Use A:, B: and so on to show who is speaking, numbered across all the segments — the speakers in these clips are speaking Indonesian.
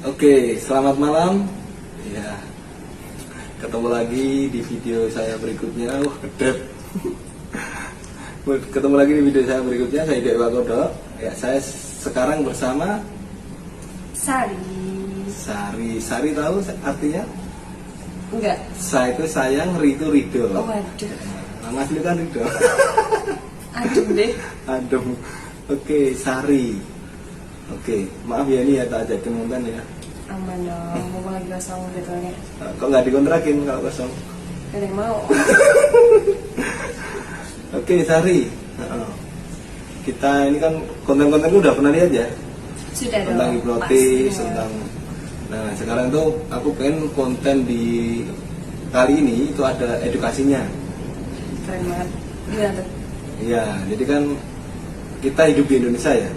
A: Oke, selamat malam. Ya, ketemu lagi di video saya berikutnya. Wah, kedep. Ketemu lagi di video saya berikutnya. Saya Dewa Kodok. Ya, saya sekarang bersama
B: Sari.
A: Sari tahu artinya?
B: Enggak.
A: Sa itu sayang, Ri itu Ridho.
B: Oh, waduh.
A: Nama asli kan Ridho.
B: Aduh deh.
A: Aduh. Oke, Sari. Oke, maaf ya ini ya tak ajakin nonton ya.
B: Aman dong, mau lagi kosong betulnya.
A: Kok nggak dikontrakin kalau kosong?
B: Gak ada yang mau.
A: Oke, Sari. Kita ini kan konten-konten udah pernah lihat ya?
B: Sudah dong.
A: Tentang hipnotis,
B: pastinya.
A: tentang. Nah, sekarang tuh aku pengen konten di kali ini itu ada edukasinya.
B: Keren banget. Gimana tuh?
A: Iya, jadi kan kita hidup di Indonesia ya.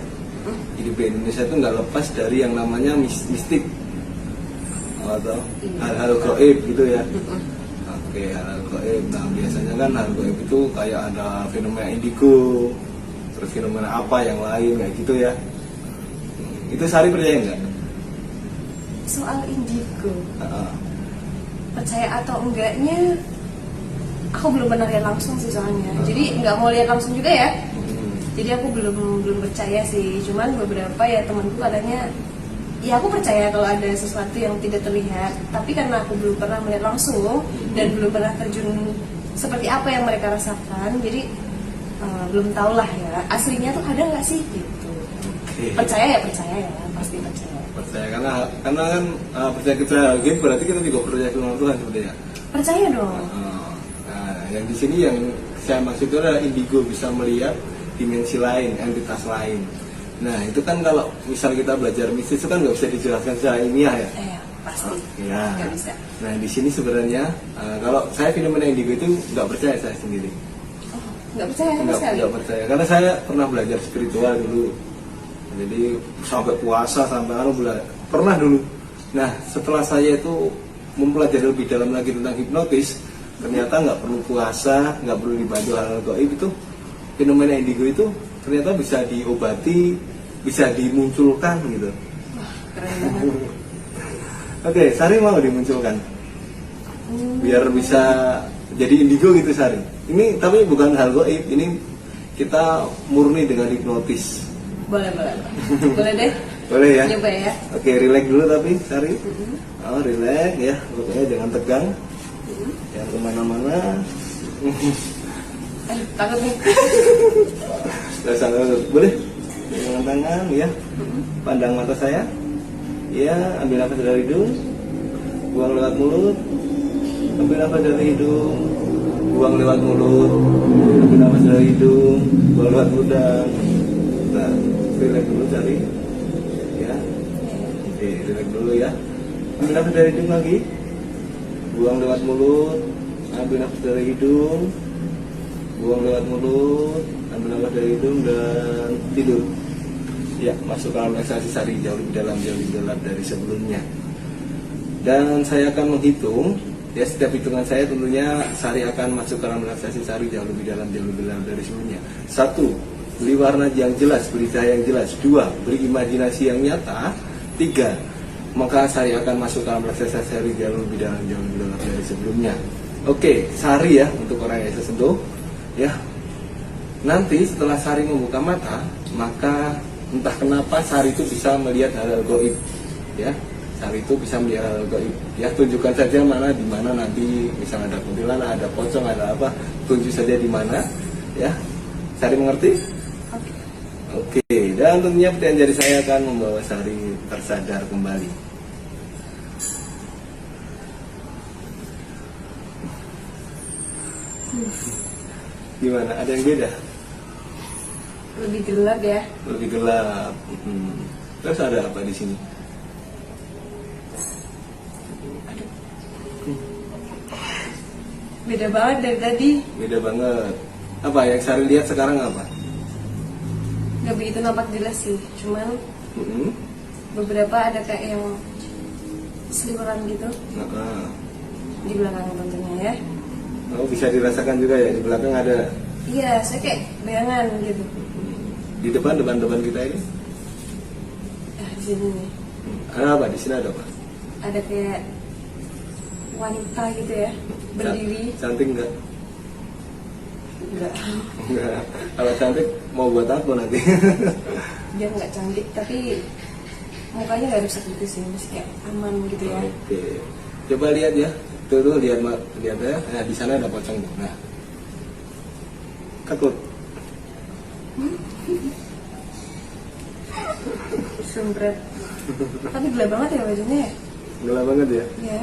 A: Hidup di Indonesia itu nggak lepas dari yang namanya mistik atau hal-hal gaib gitu ya. Oke, hal-hal gaib. Nah, biasanya kan hal gaib itu kayak ada fenomena indigo, terus fenomena apa yang lain kayak gitu ya. Itu Sari percaya nggak?
B: Soal indigo, percaya atau enggaknya, aku belum pernah lihat langsung sih soalnya. Jadi nggak mau lihat langsung juga ya. Jadi aku belum percaya sih. Cuman beberapa ya temanku katanya, ya aku percaya kalau ada sesuatu yang tidak terlihat. Tapi karena aku belum pernah melihat langsung dan belum pernah terjun seperti apa yang mereka rasakan, jadi belum tahu lah ya. Aslinya tuh ada nggak sih gitu. Percaya ya, pasti percaya.
A: Percaya karena kan percaya kita gaib berarti kita juga percaya sama Tuhan sebenarnya.
B: Percaya dong.
A: Nah, yang di sini yang saya maksud itu adalah indigo bisa melihat dimensi lain, entitas lain. Nah, itu kan kalau misal kita belajar mistis itu kan nggak bisa dijelaskan secara ilmiah ya.
B: Pasti.
A: Ya.
B: Nggak bisa.
A: Nah, di sini sebenarnya kalau saya fenomena indigo itu nggak percaya saya sendiri.
B: Oh, nggak percaya sama sekali.
A: Nggak percaya karena saya pernah belajar spiritual dulu. Jadi sampai puasa sampai pernah dulu. Nah, setelah saya itu mempelajari lebih dalam lagi tentang hipnotis, ternyata nggak perlu puasa, nggak perlu dibantu hal-hal gaib itu. Fenomena indigo itu ternyata bisa diobati, bisa dimunculkan gitu.
B: Wah, keren banget.
A: Oke, Sari mau dimunculkan biar bisa jadi indigo gitu Sari. Ini tapi bukan hal gaib, ini kita murni dengan hipnotis.
B: Boleh deh.
A: Boleh ya?
B: Coba ya.
A: Oke, relax dulu tapi Sari. Oh, relax ya, pokoknya jangan tegang. Jangan kemana-mana.
B: Takut nih.
A: Boleh? Dengan tangan ya. Pandang mata saya. Ya, ambil nafas dari hidung, buang lewat mulut. Ambil nafas dari hidung, buang lewat mulut. Ambil nafas dari hidung, buang lewat udang. Nah, relax dulu Sari. Ya. Oke, relax dulu ya. Ambil nafas dari hidung lagi. Buang lewat mulut. Ambil nafas dari hidung. Buang lewat mulut, ambil nafas dari hidung dan tidur. Ya, masuk ke relaksasi Sari jauh lebih dalam dari sebelumnya. Dan saya akan menghitung. Ya, setiap hitungan saya tentunya Sari akan masuk ke relaksasi Sari jauh lebih dalam dari sebelumnya. 1. Beri warna yang jelas, beri cahaya yang jelas. 2. Beri imajinasi yang nyata. 3. Maka Sari akan masuk ke relaksasi Sari jauh lebih dalam dari sebelumnya. Oke, Sari ya untuk orang yang saya sentuh. Ya, nanti setelah Sari membuka mata, maka entah kenapa Sari itu bisa melihat hal-hal gaib. Ya, Sari itu bisa melihat hal-hal gaib. Ya, tunjukkan saja mana di mana nanti, misalnya ada kuntilanak, ada pocong, ada apa, tunjuk saja di mana. Ya, Sari mengerti? Oke, dan tentunya pertanyaan dari saya akan membawa Sari tersadar kembali. Gimana? Ada yang beda?
B: Lebih gelap ya.
A: Lebih gelap. Terus ada apa di sini?
B: Aduh. Beda banget dari tadi.
A: Beda banget. Apa yang Sari lihat sekarang apa?
B: Gak begitu nampak jelas sih. Cuman beberapa ada kayak yang seliweran gitu di belakang tentunya ya.
A: Oh, bisa dirasakan juga ya, di belakang ada.
B: Iya, saya kayak bayangan gitu.
A: Di depan kita ini.
B: Di sini nih.
A: Ada apa di sini, ada apa?
B: Ada kayak wanita gitu ya, berdiri.
A: Cantik nggak?
B: Enggak,
A: Enggak. Kalau cantik mau buat apa nanti?
B: dia nggak cantik tapi mukanya nggak rusak gitu sih, masih kayak aman gitu ya.
A: Oke. Coba lihat ya. Tuh lihat lihat ya. Nah, di sana ada pocong tuh. Nah. Takut.
B: Sumpret. Tapi gelap banget ya bajunya ya.
A: Gelap banget ya.
B: Iya.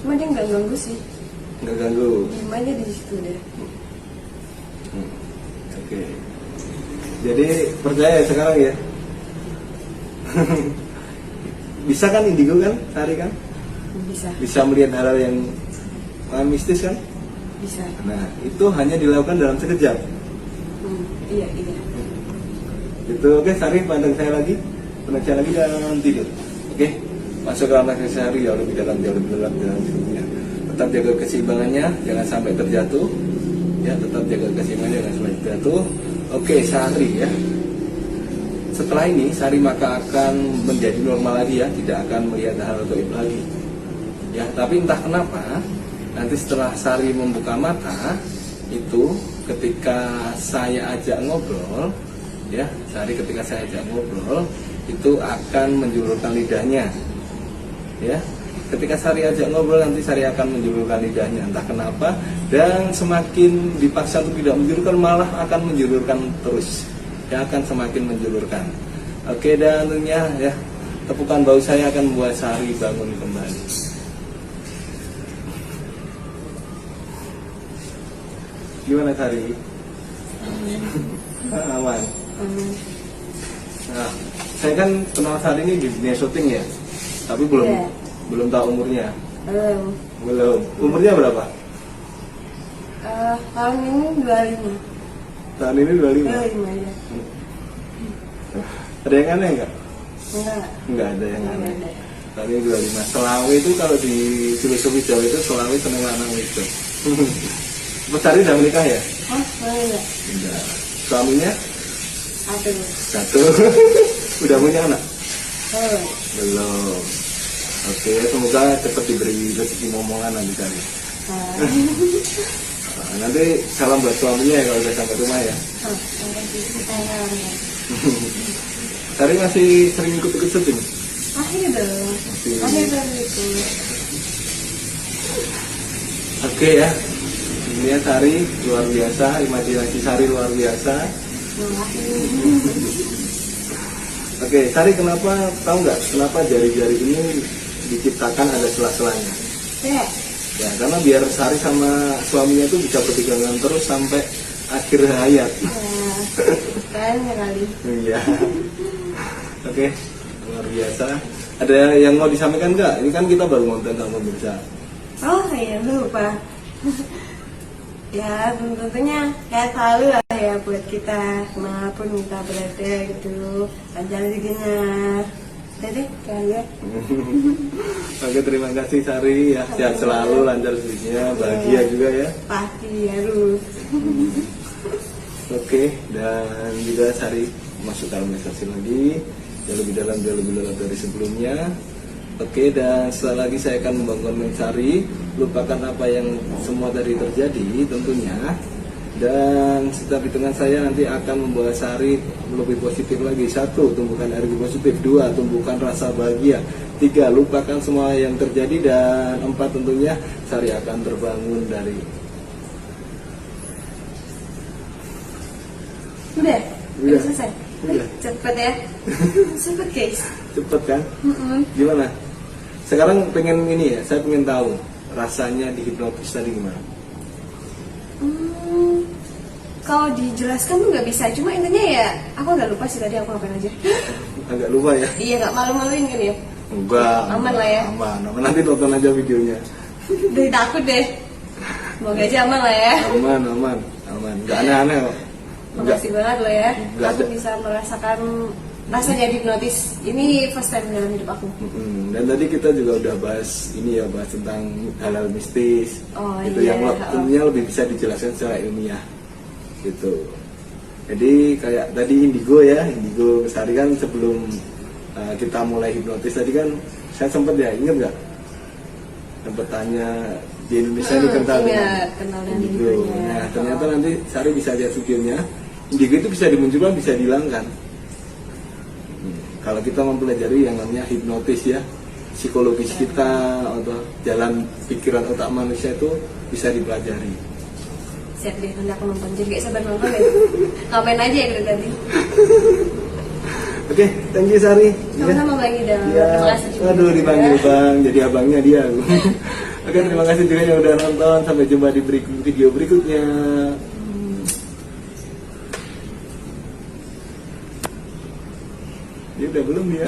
B: Cuma dia nggak ganggu sih.
A: Nggak ganggu.
B: Diem aja di situ deh.
A: Oke. Jadi percaya sekarang ya. Bisa kan indigo kan, Sari kan?
B: Bisa.
A: Bisa melihat hal-hal yang mistis kan?
B: Bisa.
A: Nah, itu hanya dilakukan dalam sekejap.
B: Iya, iya.
A: Itu oke, Sari pandang saya lagi dan tidur. Oke, masuk ke dalam Sari jauh lebih dalam dalam tidurnya. Tetap jaga keseimbangannya, jangan sampai terjatuh. Ya, tetap jaga keseimbangannya, jangan sampai terjatuh. Oke, Sari ya. Setelah ini Sari maka akan menjadi normal lagi ya, tidak akan melihat hal gaib lagi. Ya, tapi entah kenapa nanti setelah Sari membuka mata itu ketika saya ajak ngobrol, ya, Sari ketika saya ajak ngobrol itu akan menjulurkan lidahnya. Ya, ketika Sari ajak ngobrol nanti Sari akan menjulurkan lidahnya, entah kenapa, dan semakin dipaksa untuk tidak menjulurkan malah akan menjulurkan terus. Ya, akan semakin menjulurkan. Oke, dan tentunya ya tepukan bau saya akan membuat Sari bangun kembali. Gimana Sari? Aman. Nah, saya kan kenal Sari ini di dunia syuting ya, tapi belum tahu umurnya. Belum. Umurnya berapa?
B: Tahun ini 25.
A: Tahun ini 25.
B: 25 ya.
A: Ada yang aneh nggak? Nggak ada yang
B: Nggak
A: aneh.
B: ada.
A: Tahun ini 25. Selawi itu kalau di filosofi Jawa itu Selawi seneng lanang itu. Mas Sari udah menikah ya?
B: Oh, enggak.
A: Enggak. Suaminya?
B: Aduh.
A: Satu. Udah punya anak?
B: Oh.
A: Belum. Oke, semoga cepat diberi rezeki momongan nanti Sari. Nah, nanti salam buat suaminya ya kalau udah sampai rumah ya. Sari masih sering ikut-ikut syuting?
B: Akhirnya dong. Akhirnya itu.
A: Oke ya. Ini ya Sari luar biasa, imajinasi Sari luar biasa. Oke, Sari kenapa tahu nggak kenapa jari-jari ini diciptakan ada sela-selanya? Ya, karena biar Sari sama suaminya itu bisa berpegangan terus sampai akhir hayat.
B: Kan kali.
A: Iya. Oke, luar biasa. Ada yang mau disampaikan nggak? Ini kan kita baru nonton sama pemirsa.
B: Oh iya, lupa. Ya tentunya kayak selalu lah ya buat kita manapun kita berada gitu, lancar rezekinya. Jadi kayak
A: Oke, terima kasih Sari ya, sehat selalu, lancar rezekinya, bahagia juga ya.
B: pasti harus.
A: Oke, dan juga Sari masuk dalam investasi lagi, jauh lebih dalam dari sebelumnya. Oke, dan setelah lagi saya akan membangun Sari, lupakan apa yang semua tadi terjadi tentunya. Dan setiap hitungan saya nanti akan membawa Sari lebih positif lagi. 1. Tumbuhkan energi positif. 2. Tumbuhkan rasa bahagia. 3. Lupakan semua yang terjadi. Dan 4. Tentunya Sari akan terbangun dari...
B: Udah selesai.
A: Udah.
B: Cepet ya. Cepet guys.
A: Cepet kan? Gimana? Sekarang pengen ini ya, saya pengen tahu rasanya dihipnotis tadi gimana?
B: Kalau dijelaskan tuh nggak bisa, cuma intinya ya aku agak lupa sih tadi aku ngapain aja.
A: Agak lupa ya?
B: Iya, nggak malu-maluin kan ya?
A: Enggak.
B: Aman lah ya?
A: Aman. Nanti tonton aja videonya.
B: Dari takut deh. Semoga aja aman lah ya.
A: Aman. Nggak aneh-aneh kok.
B: Makasih banget loh ya.
A: Nggak
B: Aku
A: ada.
B: bisa merasakan rasanya dihipnotis. Ini first time dalam hidup aku.
A: Dan tadi kita juga udah bahas ini ya, bahas tentang hal-hal mistis.
B: Oh,
A: itu
B: iya.
A: yang tentunya lebih bisa dijelaskan secara ilmiah. Gitu. Jadi kayak tadi indigo ya, indigo Sari kan sebelum kita mulai hipnotis tadi kan, saya sempat ya, ingat nggak? Sempat tanya di Indonesia ini kental
B: kenal dengan
A: indigo. Nah, ternyata nanti Sari bisa lihat videonya. Indigo itu bisa dimunculkan, bisa dihilangkan. Kalau kita mempelajari yang namanya hipnotis ya, psikologis kita atau jalan pikiran otak manusia itu bisa dipelajari.
B: Siap deh, nanti aku nonton. Jadi gak sabar nonton ya. Ngapain aja ya dari tadi.
A: Oke, thank you Sari.
B: Sama-sama Bang Ida.
A: Ya.
B: Terima kasih juga.
A: Aduh, dipanggil Bang, jadi abangnya dia. Oke, terima kasih juga yang udah nonton. Sampai jumpa di video berikutnya. Ya udah belum ya.